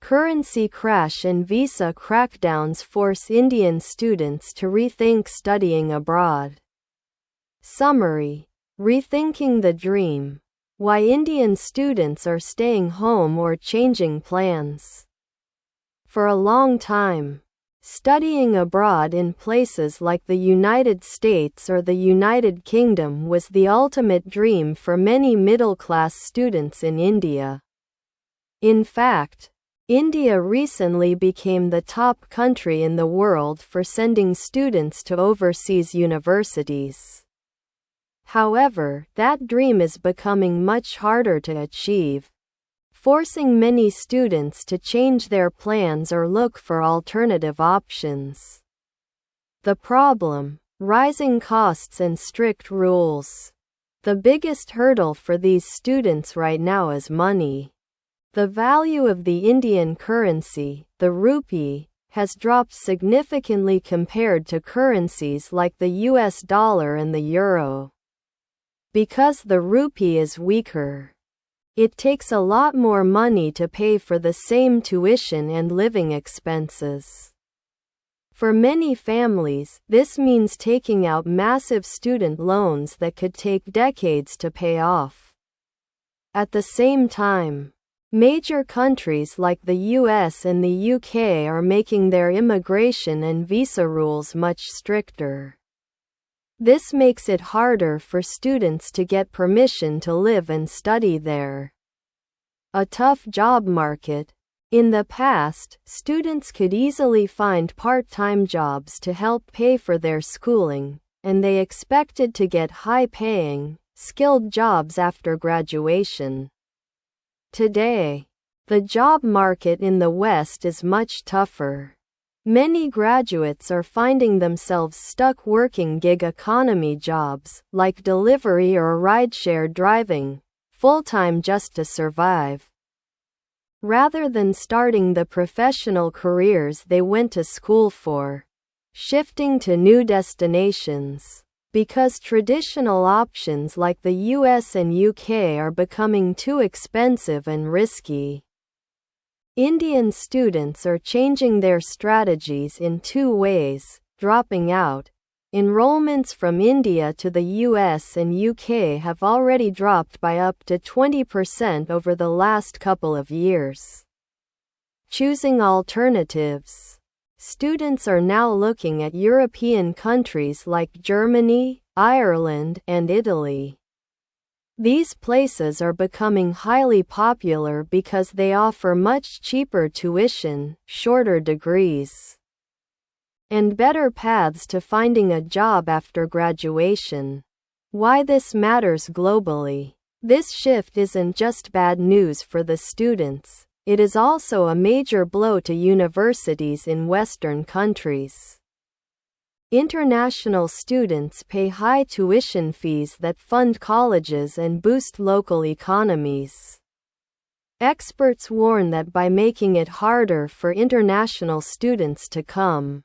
Currency crash and visa crackdowns force Indian students to rethink studying abroad. Summary: Rethinking the dream. Why Indian students are staying home or changing plans. For a long time, studying abroad in places like the United States or the United Kingdom was the ultimate dream for many middle-class students in India. In fact, India recently became the top country in the world for sending students to overseas universities. However, that dream is becoming much harder to achieve, forcing many students to change their plans or look for alternative options. The problem: rising costs and strict rules. The biggest hurdle for these students right now is money. The value of the Indian currency, the rupee, has dropped significantly compared to currencies like the US dollar and the euro. Because the rupee is weaker, it takes a lot more money to pay for the same tuition and living expenses. For many families, this means taking out massive student loans that could take decades to pay off. At the same time, major countries like the US and the UK are making their immigration and visa rules much stricter. This makes it harder for students to get permission to live and study there. A tough job market. In the past, students could easily find part-time jobs to help pay for their schooling, and they expected to get high-paying, skilled jobs after graduation. Today, the job market in the West is much tougher. Many graduates are finding themselves stuck working gig economy jobs, like delivery or rideshare driving, full-time just to survive, rather than starting the professional careers they went to school for. Shifting to new destinations. Because traditional options like the US and UK are becoming too expensive and risky, Indian students are changing their strategies in two ways: dropping out. Enrollments from India to the US and UK have already dropped by up to 20% over the last couple of years. Choosing alternatives. Students are now looking at European countries like Germany, Ireland, and Italy. These places are becoming highly popular because they offer much cheaper tuition, shorter degrees, and better paths to finding a job after graduation. Why this matters globally. This shift isn't just bad news for the students, it is also a major blow to universities in Western countries. International students pay high tuition fees that fund colleges and boost local economies. Experts warn that by making it harder for international students to come,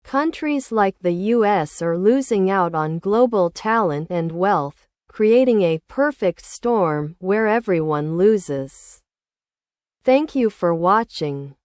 countries like the US are losing out on global talent and wealth, creating a perfect storm where everyone loses. Thank you for watching.